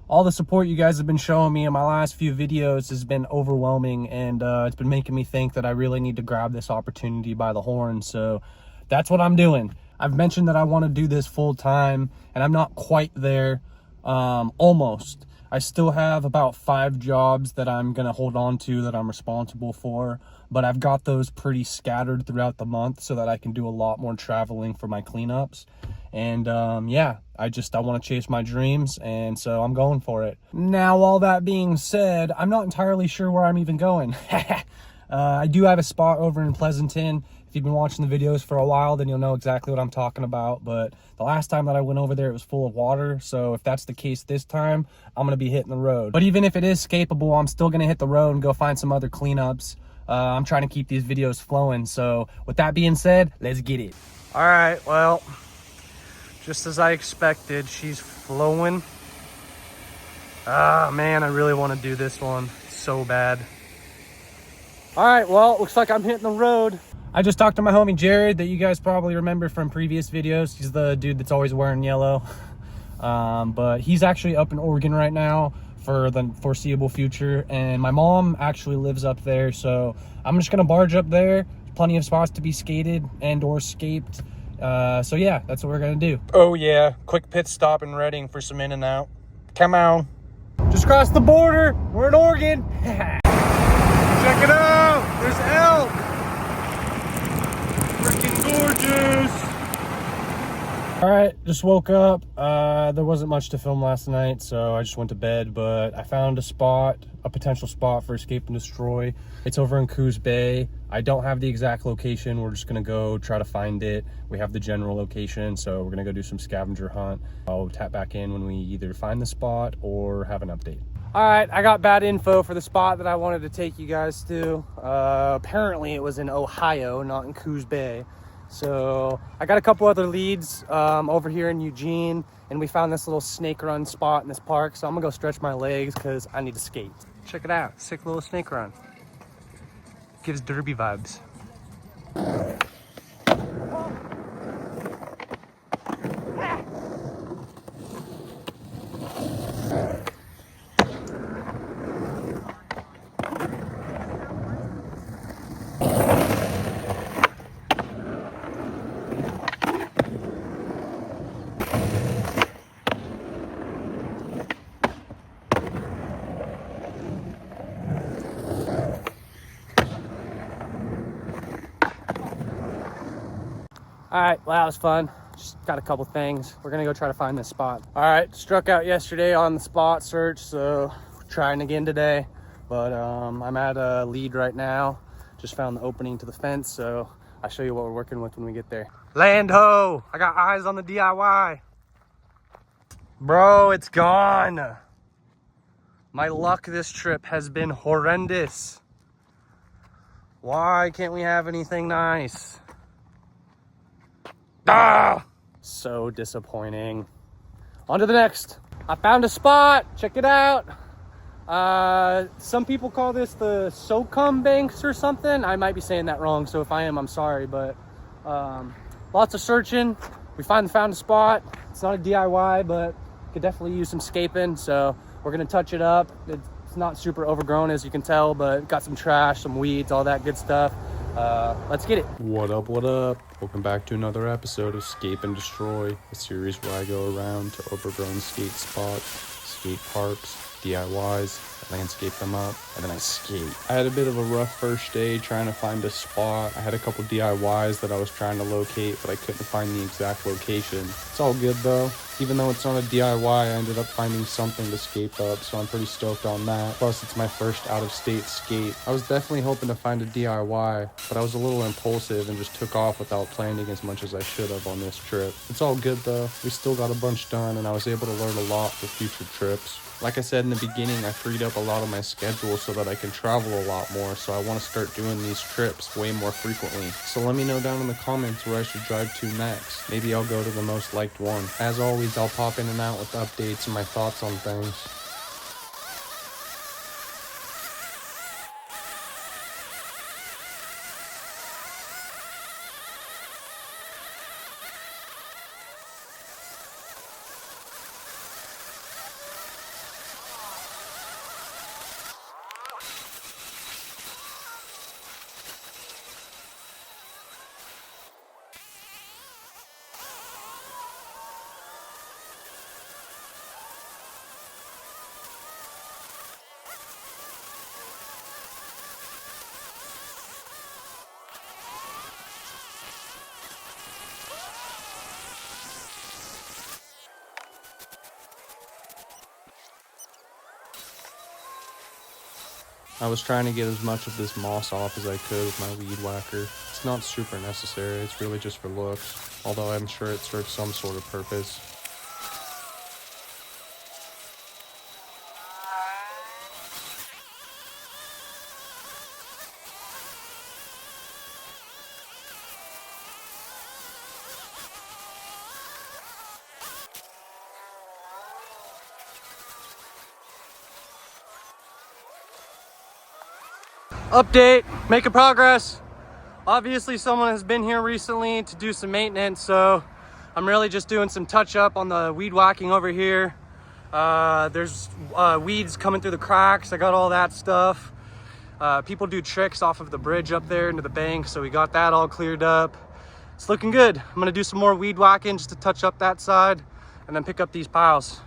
all the support you guys have been showing me in my last few videos has been overwhelming, and it's been making me think that I really need to grab this opportunity by the horn. So that's what I'm doing. I've mentioned that I want to do this full time, and I'm not quite there. Almost. I still have about 5 jobs that I'm going to hold on to that I'm responsible for, but I've got those pretty scattered throughout the month so that I can do a lot more traveling for my cleanups. And yeah, I want to chase my dreams, and so I'm going for it. Now, all that being said, I'm not entirely sure where I'm even going. I do have a spot over in Pleasanton. If you've been watching the videos for a while, then you'll know exactly what I'm talking about. But the last time that I went over there, it was full of water. So if that's the case this time, I'm going to be hitting the road. But even if it is scapeable, I'm still going to hit the road and go find some other cleanups. I'm trying to keep these videos flowing. So with that being said, let's get it. All right, well, just as I expected, she's flowing. Ah, man, I really want to do this one so bad. All right, well, it looks like I'm hitting the road. I just talked to my homie Jared that you guys probably remember from previous videos. He's the dude that's always wearing yellow. But he's actually up in Oregon right now for the foreseeable future. And my mom actually lives up there. So I'm just gonna barge up there. Plenty of spots to be skated and or scaped. So yeah, that's what we're gonna do. Oh yeah, quick pit stop in Reading for some in and out. Come on. Just crossed the border. We're in Oregon. Check it out. There's elk. Freaking gorgeous. All right, just woke up. There wasn't much to film last night, so I just went to bed, but I found a potential spot for Escape and Destroy. It's over in Coos Bay. I don't have the exact location. We're just gonna go try to find it. We have the general location, so we're gonna go do some scavenger hunt. I'll tap back in when we either find the spot or have an update. All right, I got bad info for the spot that I wanted to take you guys to. Apparently it was in Ohio, not in Coos Bay. So I got a couple other leads over here in Eugene, and we found this little snake run spot in this park. So I'm gonna go stretch my legs because I need to skate. Check it out, sick little snake run. Gives derby vibes. All right, well, that was fun. Just got a couple things. We're gonna go try to find this spot. All right, struck out yesterday on the spot search, so trying again today. But I'm at a lead right now. Just found the opening to the fence, so I'll show you what we're working with when we get there. Land ho! I got eyes on the DIY. Bro, it's gone. My luck this trip has been horrendous. Why can't we have anything nice? Ah! So disappointing. On to the next. I found a spot. Check it out. Some people call this the Socom Banks or something. I might be saying that wrong, so if I am, I'm sorry. But lots of searching. We found a spot. It's not a DIY, but could definitely use some scaping. So we're gonna touch it up. It's not super overgrown, as you can tell, but got some trash, some weeds, all that good stuff. Let's get it. What up, what up? Welcome back to another episode of Scape and Destroy, a series where I go around to overgrown skate spots, skate parks, DIYs, landscape them up, and then I skate. I had a bit of a rough first day trying to find a spot. I had a couple DIYs that I was trying to locate, but I couldn't find the exact location. It's all good though. Even though it's not a DIY, I ended up finding something to scape up, so I'm pretty stoked on that. Plus, it's my first out-of-state skate. I was definitely hoping to find a DIY, but I was a little impulsive and just took off without planning as much as I should have on this trip. It's all good though. We still got a bunch done, and I was able to learn a lot for future trips. Like I said in the beginning, I freed up a lot of my schedule so that I can travel a lot more, so I want to start doing these trips way more frequently. So let me know down in the comments where I should drive to next. Maybe I'll go to the most liked one. As always, I'll pop in and out with updates and my thoughts on things. I was trying to get as much of this moss off as I could with my weed whacker. It's not super necessary, it's really just for looks, although I'm sure it serves some sort of purpose. Update, making progress. Obviously someone has been here recently to do some maintenance, so I'm really just doing some touch up on the weed whacking over here. There's weeds coming through the cracks. I got all that stuff. People do tricks off of the bridge up there into the bank, so we got that all cleared up. It's looking good. I'm gonna do some more weed whacking just to touch up that side and then pick up these piles.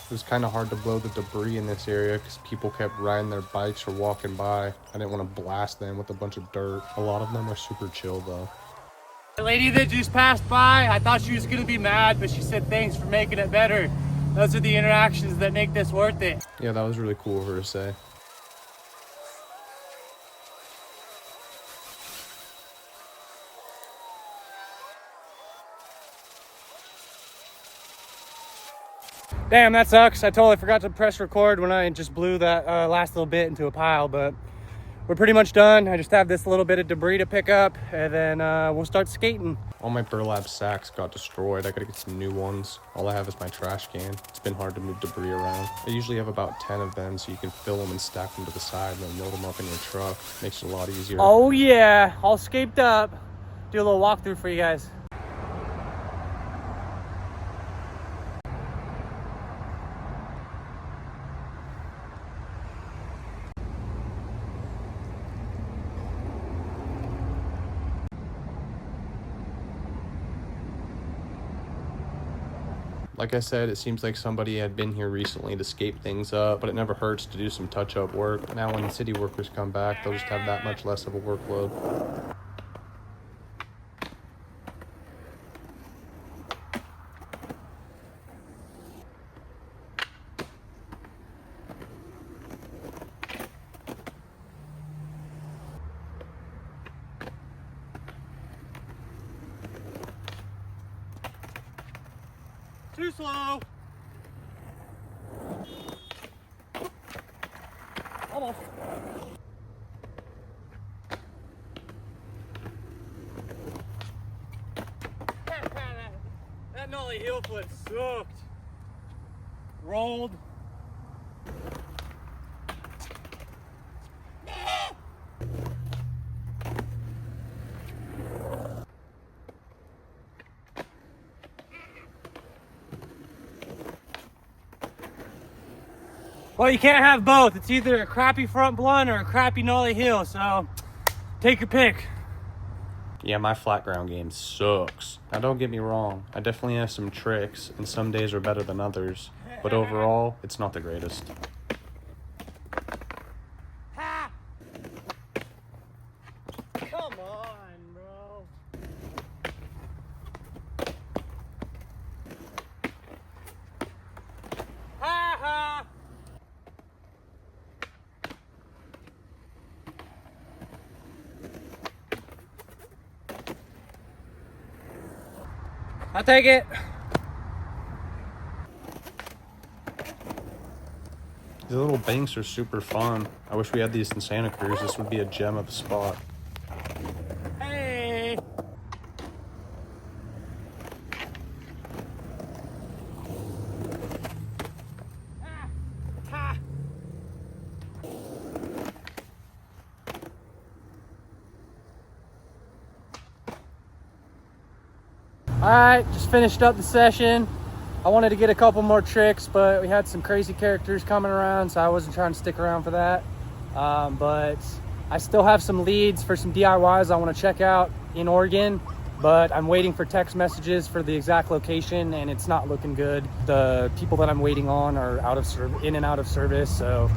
It was kind of hard to blow the debris in this area because people kept riding their bikes or walking by. I didn't want to blast them with a bunch of dirt. A lot of them are super chill though. The lady that just passed by, I thought she was going to be mad, but she said thanks for making it better. Those are the interactions that make this worth it. Yeah, that was really cool of her to say. Damn, that sucks. I totally forgot to press record when I just blew that last little bit into a pile, but we're pretty much done. I just have this little bit of debris to pick up, and then we'll start skating. All my burlap sacks got destroyed. I gotta get some new ones. All I have is my trash can. It's been hard to move debris around. I usually have about 10 of them, so you can fill them and stack them to the side and then load them up in your truck. Makes it a lot easier. Oh yeah, all scaped up. Do a little walkthrough for you guys. Like I said, it seems like somebody had been here recently to scape things up, but it never hurts to do some touch-up work. Now when the city workers come back, they'll just have that much less of a workload. Too slow. Almost. That nollie heel flip sucked. Rolled. Well, you can't have both. It's either a crappy front blunt or a crappy nollie heel, so take your pick. Yeah, my flat ground game sucks. Now don't get me wrong, I definitely have some tricks, and some days are better than others, but overall, it's not the greatest. Ha! Come on, bro. Ha ha! I'll take it. These little banks are super fun. I wish we had these in Santa Cruz. This would be a gem of a spot. Hey! All right, just finished up the session. I wanted to get a couple more tricks, but we had some crazy characters coming around, so I wasn't trying to stick around for that. But I still have some leads for some DIYs I want to check out in Oregon, but I'm waiting for text messages for the exact location, and it's not looking good. The people that I'm waiting on are in and out of service, so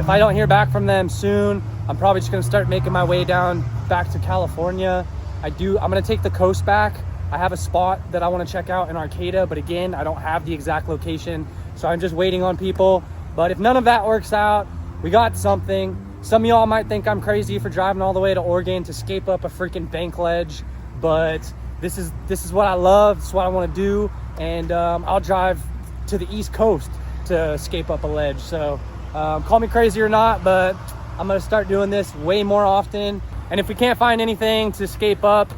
if I don't hear back from them soon, I'm probably just going to start making my way down back to California. I'm going to take the coast back. I have a spot that I want to check out in Arcata, but again, I don't have the exact location, so I'm just waiting on people. But if none of that works out, we got something. Some of y'all might think I'm crazy for driving all the way to Oregon to scape up a freaking bank ledge, but this is what I love. This is what I want to do, and I'll drive to the East Coast to scape up a ledge. So call me crazy or not, but I'm going to start doing this way more often. And if we can't find anything to scape up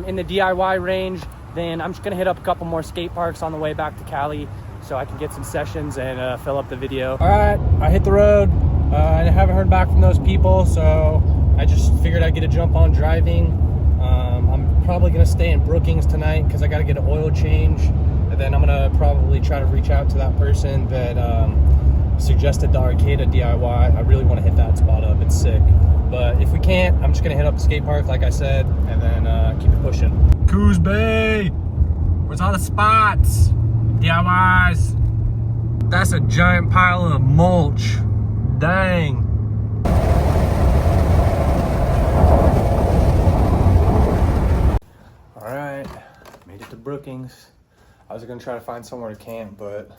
in the DIY range, then I'm just going to hit up a couple more skate parks on the way back to Cali so I can get some sessions and fill up the video. All right, I hit the road. I haven't heard back from those people, so I just figured I'd get a jump on driving. I'm probably going to stay in Brookings tonight because I got to get an oil change. And then I'm going to probably try to reach out to that person that suggested the Arcata DIY. I really want to hit that spot up. It's sick. But if we can't, I'm just going to hit up the skate park, like I said, and then keep it pushing. Coos Bay! Where's all the spots? DIYs. That's a giant pile of mulch. Dang. All right, made it to Brookings. I was going to try to find somewhere to camp, but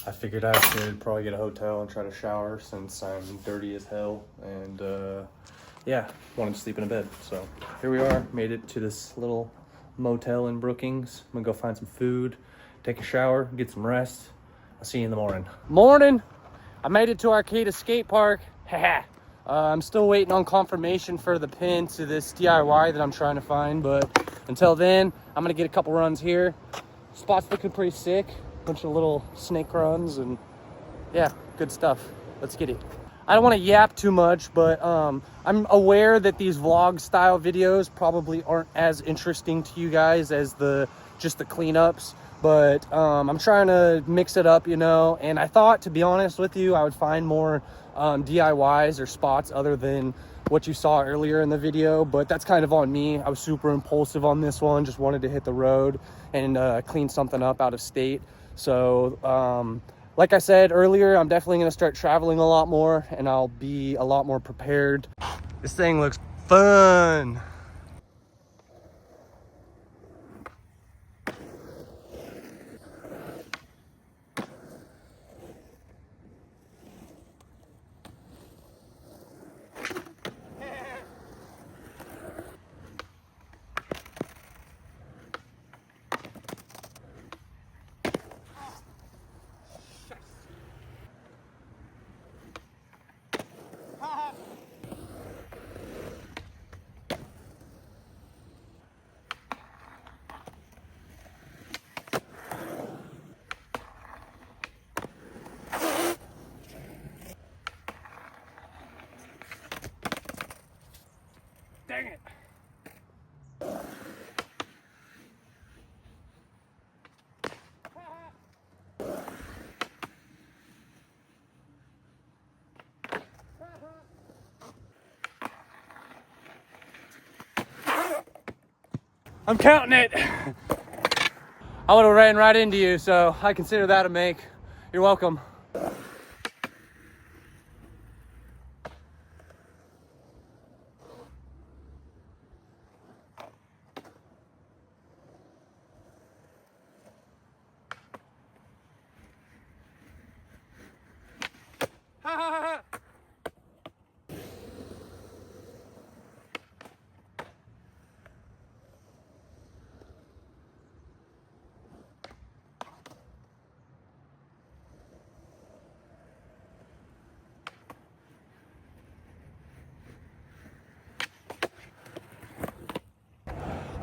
I figured I should probably get a hotel and try to shower since I'm dirty as hell, and yeah, wanted to sleep in a bed. So here we are, made it to this little motel in Brookings. I'm gonna go find some food, take a shower, get some rest. I'll see you in the morning. Morning! I made it to Arcata skate park. I'm still waiting on confirmation for the pin to this DIY that I'm trying to find, but until then, I'm gonna get a couple runs here. Spot's looking pretty sick. Bunch of little snake runs, and yeah, good stuff. Let's get it. I don't want to yap too much, but I'm aware that these vlog style videos probably aren't as interesting to you guys as just the cleanups, but I'm trying to mix it up, you know, and I thought, to be honest with you, I would find more DIYs or spots other than what you saw earlier in the video, but that's kind of on me. I was super impulsive on this one, just wanted to hit the road and clean something up out of state. So like I said earlier, I'm definitely going to start traveling a lot more, and I'll be a lot more prepared. This thing looks fun. Dang it. I'm counting it. I would have ran right into you, so I consider that a make. You're welcome.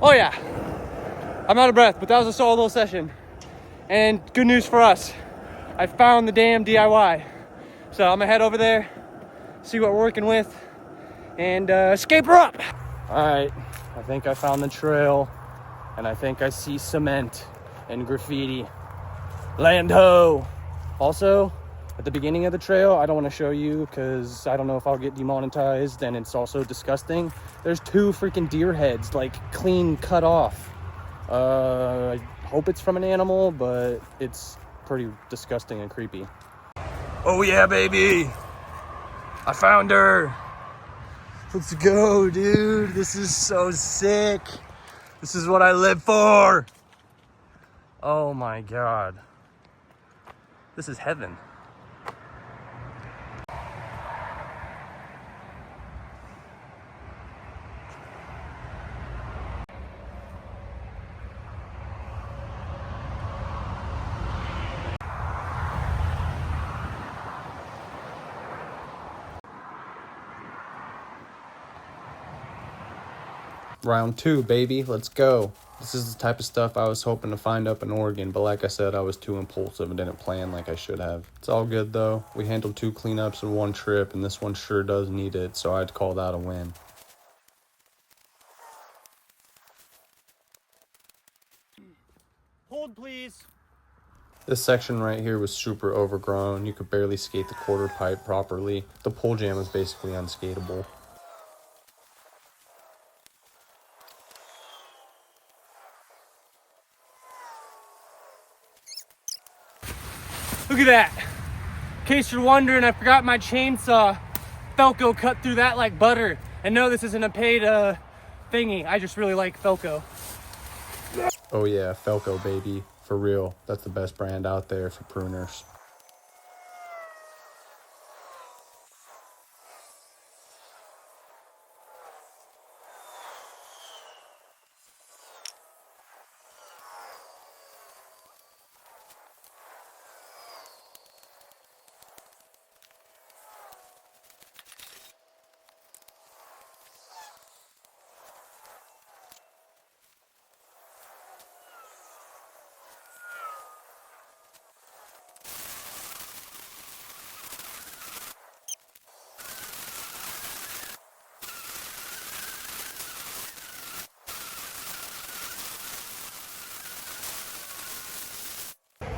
Oh yeah, I'm out of breath, but that was a solo session. And good news for us, I found the damn DIY. So I'm gonna head over there, see what we're working with, and escape her up. All right, I think I found the trail. and I think I see cement and graffiti. Land ho! Also, at the beginning of the trail, I don't want to show you because I don't know if I'll get demonetized, and it's also disgusting. There's 2 freaking deer heads, like clean cut off. I hope it's from an animal, but it's pretty disgusting and creepy. Oh yeah, baby! I found her! Let's go, dude! This is so sick! This is what I live for! Oh my god. This is heaven. Round 2, baby. Let's go. This is the type of stuff I was hoping to find up in Oregon, but like I said, I was too impulsive and didn't plan like I should have. It's all good though. We handled 2 cleanups in one trip, and this one sure does need it, so I'd call that a win. Hold, please. This section right here was super overgrown. You could barely skate the quarter pipe properly. The pole jam was basically unskateable. Look at that. In case you're wondering, I forgot my chainsaw. Felco cut through that like butter. And no, this isn't a paid thingy. I just really like Felco. Oh yeah, Felco, baby. For real. That's the best brand out there for pruners.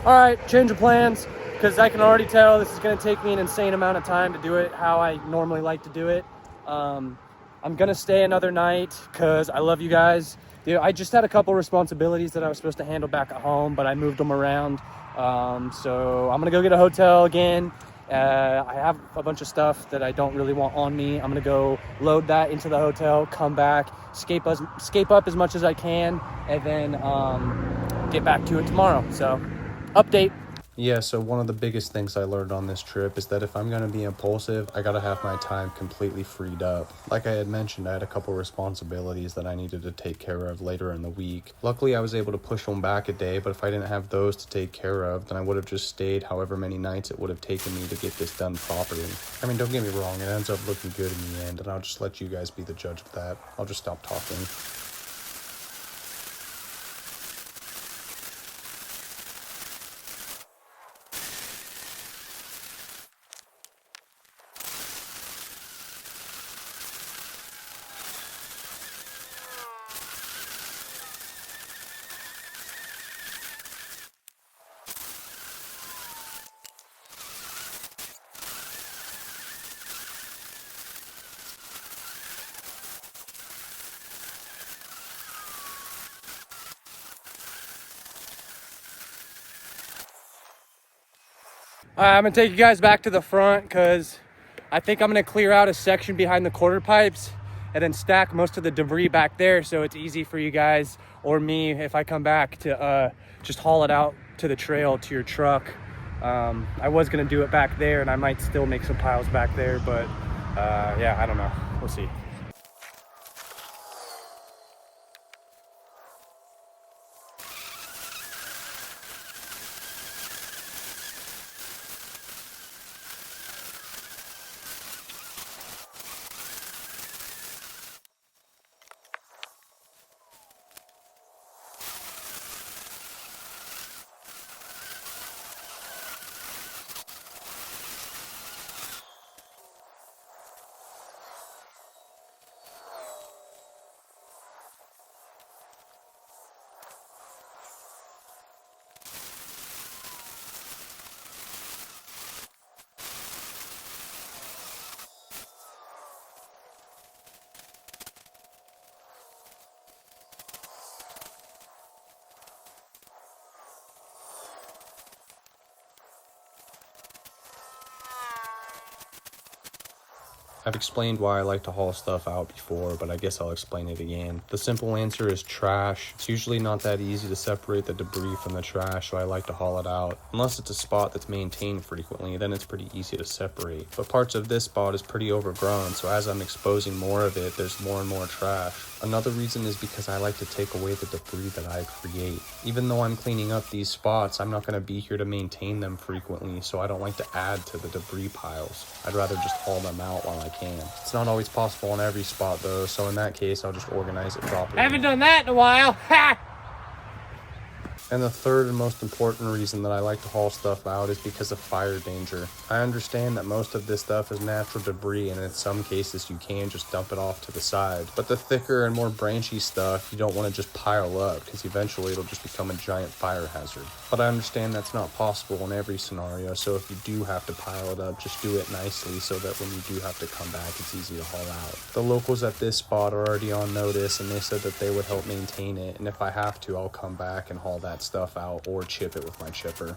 All right, change of plans, because I can already tell this is going to take me an insane amount of time to do it how I normally like to do it. I'm going to stay another night because I love you guys. You know, I just had a couple responsibilities that I was supposed to handle back at home, but I moved them around. So I'm going to go get a hotel again. I have a bunch of stuff that I don't really want on me. I'm going to go load that into the hotel, come back, scape up as much as I can, and then get back to it tomorrow. So update. Yeah, so one of the biggest things I learned on this trip is that if I'm going to be impulsive, I got to have my time completely freed up. Like I had mentioned, I had a couple responsibilities that I needed to take care of later in the week. Luckily, I was able to push them back a day, but if I didn't have those to take care of, then I would have just stayed however many nights it would have taken me to get this done properly. I mean, don't get me wrong, it ends up looking good in the end, and I'll just let you guys be the judge of that. I'll just stop talking. I'm gonna take you guys back to the front because I think I'm gonna clear out a section behind the quarter pipes and then stack most of the debris back there so it's easy for you guys or me if I come back to just haul it out to the trail to your truck. I was gonna do it back there and I might still make some piles back there, but yeah, I don't know. We'll see. I've explained why I like to haul stuff out before, but I guess I'll explain it again. The simple answer is trash. It's usually not that easy to separate the debris from the trash, so I like to haul it out. Unless it's a spot that's maintained frequently, then it's pretty easy to separate. But parts of this spot is pretty overgrown, so as I'm exposing more of it, there's more and more trash. Another reason is because I like to take away the debris that I create. Even though I'm cleaning up these spots, I'm not going to be here to maintain them frequently, so I don't like to add to the debris piles. I'd rather just haul them out while I can. It's not always possible in every spot though, so in that case, I'll just organize it properly. I haven't done that in a while. Ha! And the third and most important reason that I like to haul stuff out is because of fire danger. I understand that most of this stuff is natural debris, and in some cases you can just dump it off to the side. But the thicker and more branchy stuff, you don't want to just pile up, because eventually it'll just become a giant fire hazard. But I understand that's not possible in every scenario, so if you do have to pile it up, just do it nicely so that when you do have to come back, it's easy to haul out. The locals at this spot are already on notice, and they said that they would help maintain it, and if I have to, I'll come back and haul that stuff out or chip it with my chipper.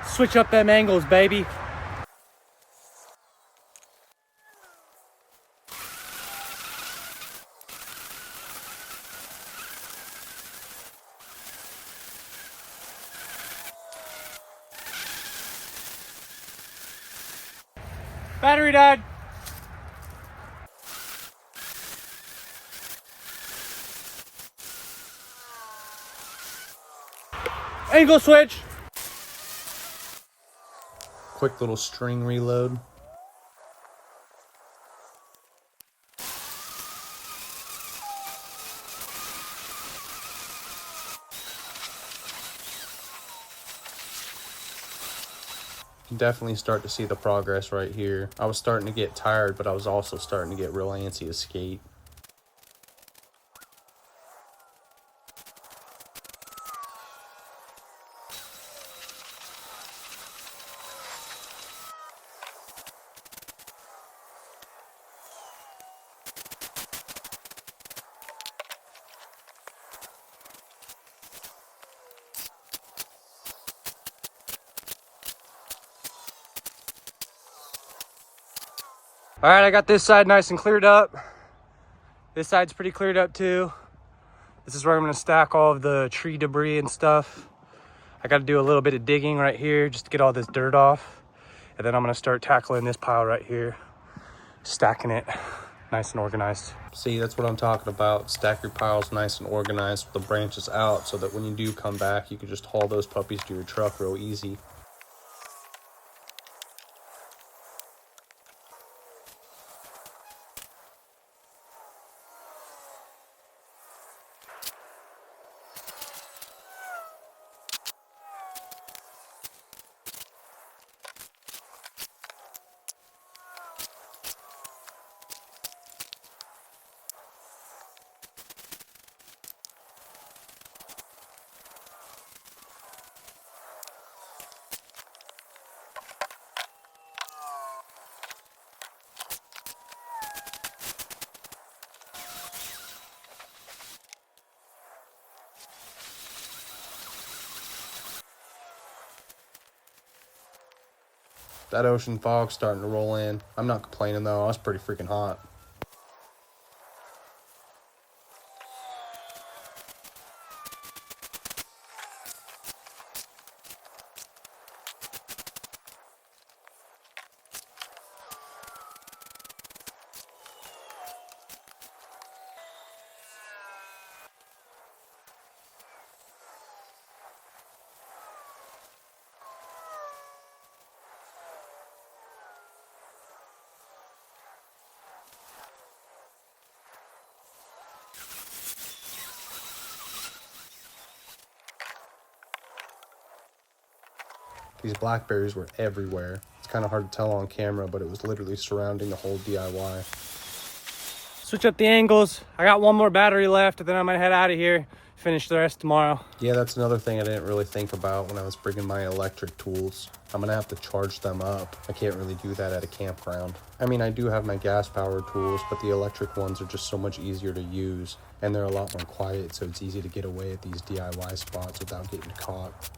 Switch up them angles, baby. Battery died. Angle switch. Quick little string reload. You can definitely start to see the progress right here. I was starting to get tired, but I was also starting to get real antsy to skate. All right, I got this side nice and cleared up. This side's pretty cleared up too. This is where I'm gonna stack all of the tree debris and stuff. I gotta do a little bit of digging right here just to get all this dirt off. And then I'm gonna start tackling this pile right here, stacking it nice and organized. See, that's what I'm talking about. Stack your piles nice and organized with the branches out so that when you do come back, you can just haul those puppies to your truck real easy. That ocean fog's starting to roll in. I'm not complaining though, I was pretty freaking hot. These blackberries were everywhere. It's kind of hard to tell on camera, but it was literally surrounding the whole DIY. Switch up the angles. I got one more battery left, and then I'm gonna head out of here, finish the rest tomorrow. Yeah, that's another thing I didn't really think about when I was bringing my electric tools. I'm gonna have to charge them up. I can't really do that at a campground. I mean, I do have my gas powered tools, but the electric ones are just so much easier to use, and they're a lot more quiet, so it's easy to get away at these DIY spots without getting caught.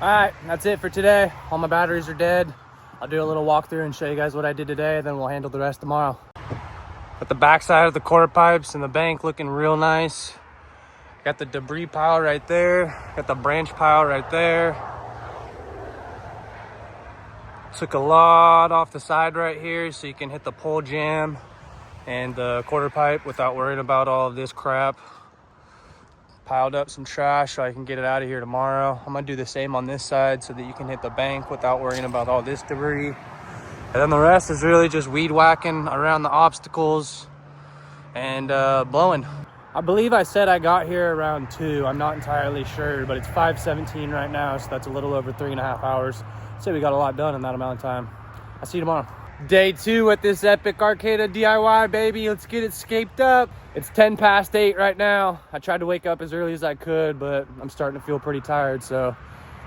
All right, that's it for today. All my batteries are dead. I'll do a little walkthrough and show you guys what I did today, then we'll handle the rest tomorrow. Got the backside of the quarter pipes and the bank looking real nice. Got the debris pile right there. Got the branch pile right there. Took a lot off the side right here so you can hit the pole jam and the quarter pipe without worrying about all of this crap. Piled up some trash so I can get it out of here tomorrow. I'm gonna do the same on this side so that you can hit the bank without worrying about all this debris. And then the rest is really just weed whacking around the obstacles and blowing. I believe I said I got here around 2. I'm not entirely sure, but it's 5:17 right now, so that's a little over 3.5 hours. So we got a lot done in that amount of time. I'll see you tomorrow. Day 2 at this epic Arcata DIY, baby. Let's get it scaped up. It's 10 past 8 right now. I tried to wake up as early as I could, but I'm starting to feel pretty tired, so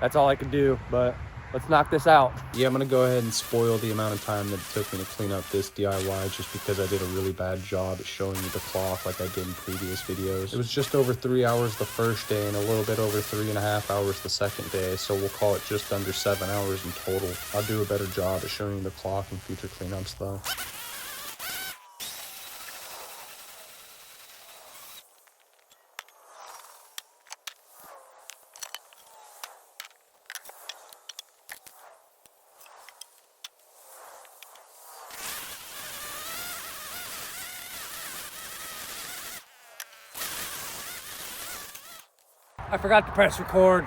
that's all I could do. But let's knock this out. Yeah, I'm gonna go ahead and spoil the amount of time that it took me to clean up this DIY just because I did a really bad job at showing you the cloth like I did in previous videos. It was just over 3 hours the first day and a little bit over 3.5 hours the second day, so we'll call it just under 7 hours in total. I'll do a better job at showing you the cloth in future cleanups though. I forgot to press record.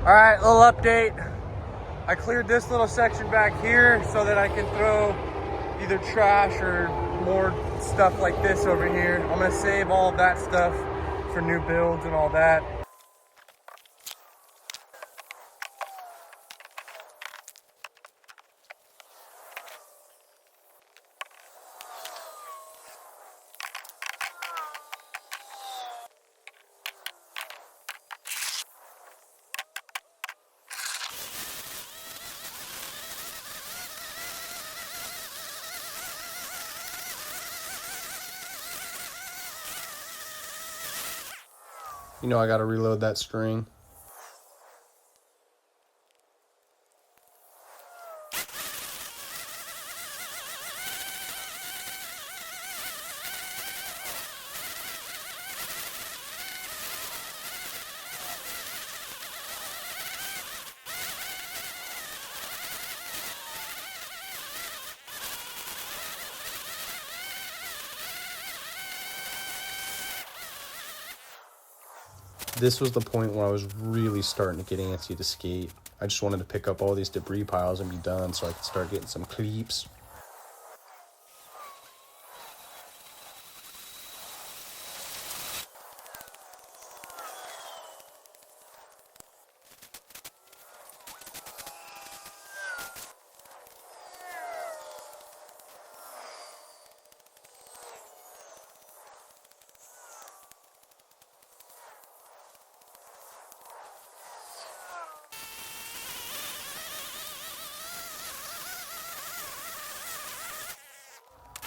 All right, little update. I cleared this little section back here so that I can throw either trash or more stuff like this over here. I'm gonna save all of that stuff for new builds and all that. You know I gotta reload that string. This was the point where I was really starting to get antsy to skate. I just wanted to pick up all these debris piles and be done so I could start getting some clips.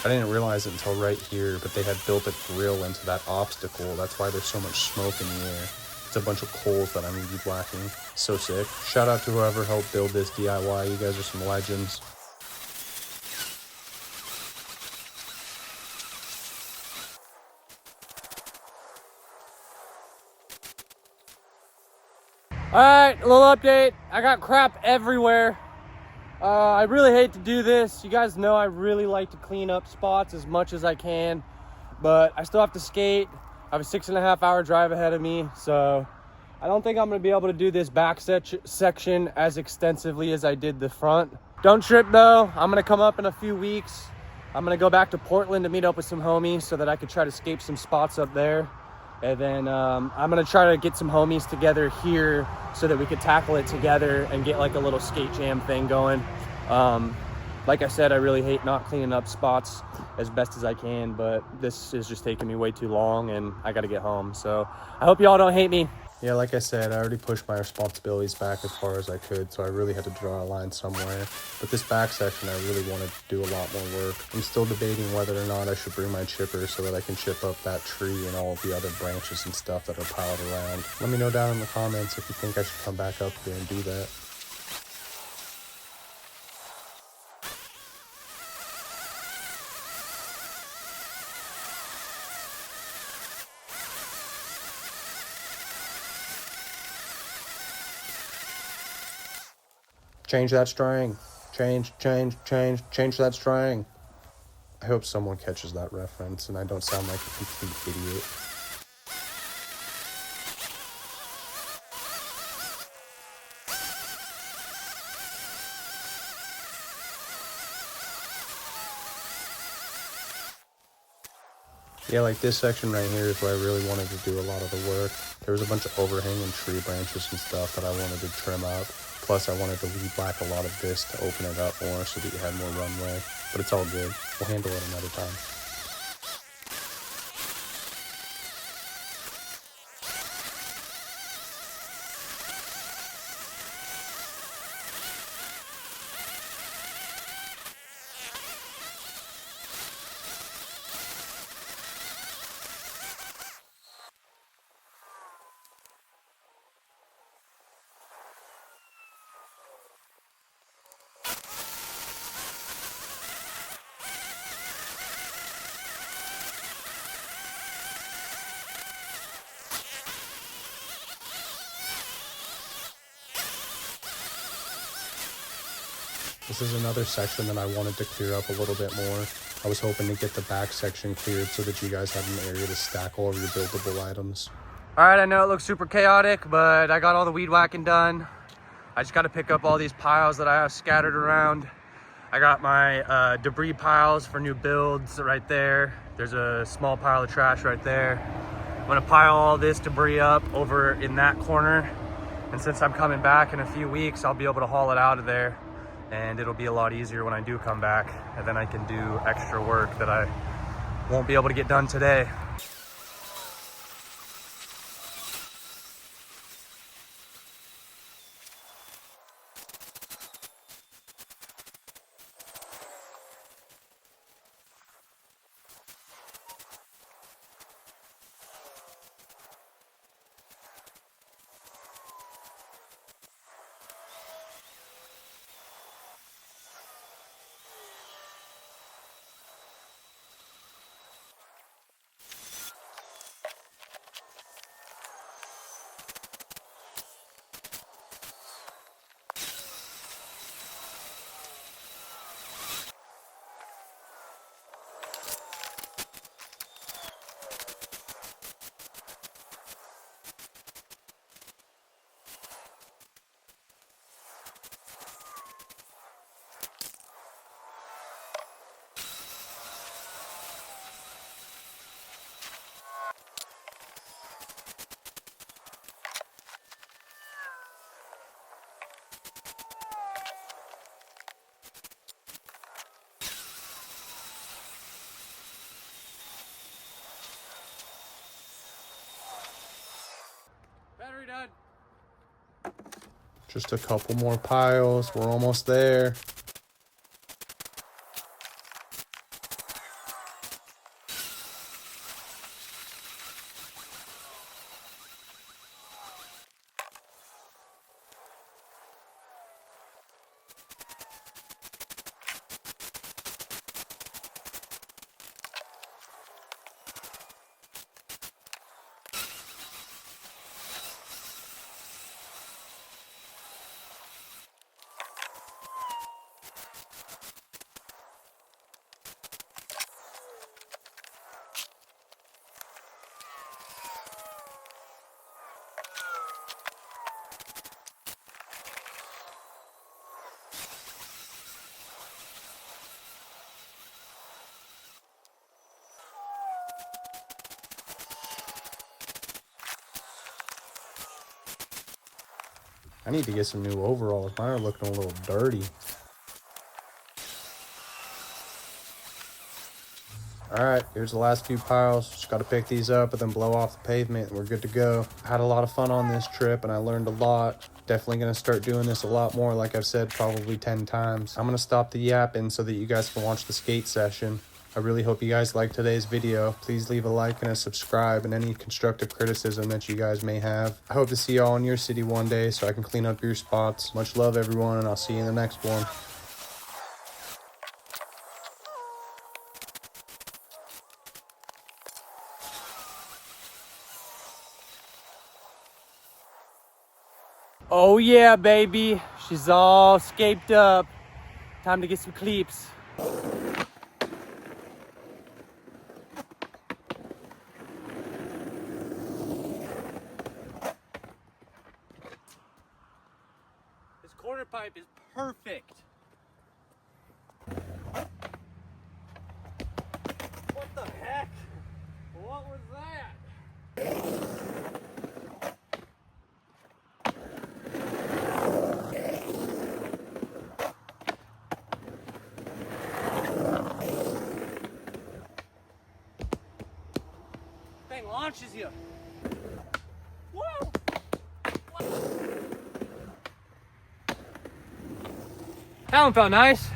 I didn't realize it until right here, but they had built a grill into that obstacle. That's why there's so much smoke in the air. It's a bunch of coals that I'm gonna be whacking. So sick. Shout out to whoever helped build this DIY. You guys are some legends. All right, a little update. I got crap everywhere. I really hate to do this. You guys know I really like to clean up spots as much as I can, but I still have to skate. I have a 6.5 hour drive ahead of me, so I don't think I'm gonna be able to do this back section as extensively as I did the front. Don't trip though. I'm gonna come up in a few weeks. I'm gonna go back to Portland to meet up with some homies so that I could try to scape some spots up there. And then I'm gonna try to get some homies together here so that we could tackle it together and get like a little skate jam thing going. Like I said, I really hate not cleaning up spots as best as I can, but this is just taking me way too long and I gotta get home. So I hope y'all don't hate me. Yeah, like I said, I already pushed my responsibilities back as far as I could, so I really had to draw a line somewhere. But this back section, I really wanted to do a lot more work. I'm still debating whether or not I should bring my chipper so that I can chip up that tree and all of the other branches and stuff that are piled around. Let me know down in the comments if you think I should come back up here and do that. Change that string. Change that string. I hope someone catches that reference and I don't sound like a complete idiot. Yeah, like this section right here is where I really wanted to do a lot of the work. There was a bunch of overhanging tree branches and stuff that I wanted to trim up. Plus, I wanted to weed whack a lot of this to open it up more so that you had more runway. But it's all good. We'll handle it another time. This is another section that I wanted to clear up a little bit more. I was hoping to get the back section cleared so that you guys had an area to stack all of your buildable items. All right, I know it looks super chaotic, but I got all the weed whacking done. I just got to pick up all these piles that I have scattered around. I got my debris piles for new builds right there. There's a small pile of trash right there. I'm gonna pile all this debris up over in that corner. And since I'm coming back in a few weeks, I'll be able to haul it out of there. And it'll be a lot easier when I do come back, and then I can do extra work that I won't be able to get done today. Battery done. Just a couple more piles. We're almost there. I need to get some new overalls. Mine are looking a little dirty. All right, here's the last few piles. Just got to pick these up and then blow off the pavement and we're good to go. I had a lot of fun on this trip and I learned a lot. Definitely going to start doing this a lot more, like I've said, probably 10 times. I'm going to stop the yapping so that you guys can watch the skate session. I really hope you guys liked today's video. Please leave a like and a subscribe and any constructive criticism that you guys may have. I hope to see y'all in your city one day so I can clean up your spots. Much love, everyone, and I'll see you in the next one. Oh yeah, baby. She's all scaped up. Time to get some cleats. This quarter pipe is perfect. What the heck? What was that? Thing launches you. Whoa! That one felt nice.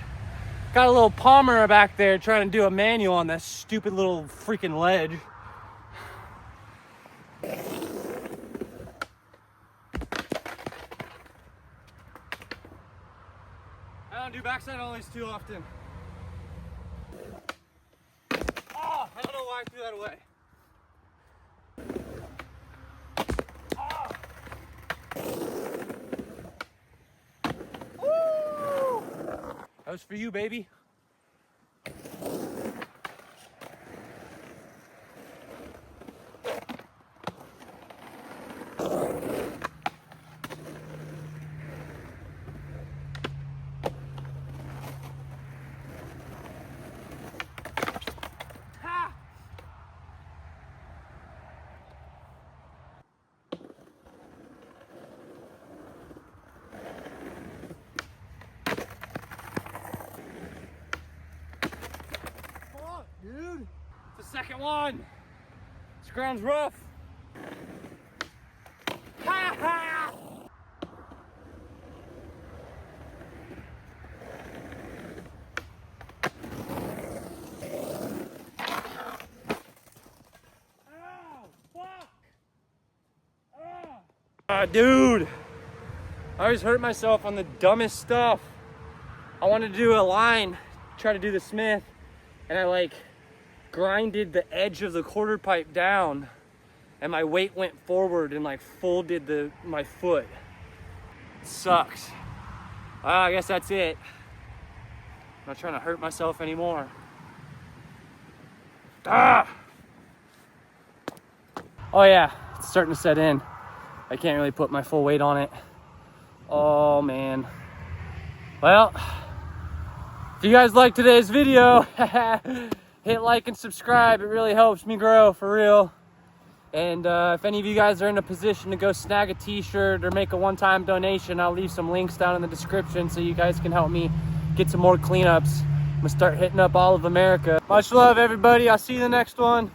Got a little Palmer back there trying to do a manual on that stupid little freaking ledge. I don't do backside ollies too often. Oh, I don't know why I threw that away. That was for you, baby. Ha! Dude, it's the second one. This ground's rough. Ha ha! Ow, fuck! Dude, I always hurt myself on the dumbest stuff. I wanted to do a line, try to do the Smith, and I like grinded the edge of the quarter pipe down and my weight went forward and like folded my foot. It sucks. I guess that's it. I'm not trying to hurt myself anymore. Ah! Oh yeah, it's starting to set in. I can't really put my full weight on it. Oh man. Well, if you guys liked today's video, hit like and subscribe. It really helps me grow, for real. And if any of you guys are in a position to go snag a t-shirt or make a one-time donation, I'll leave some links down in the description so you guys can help me get some more cleanups. I'm gonna start hitting up all of America. Much love, everybody. I'll see you in the next one.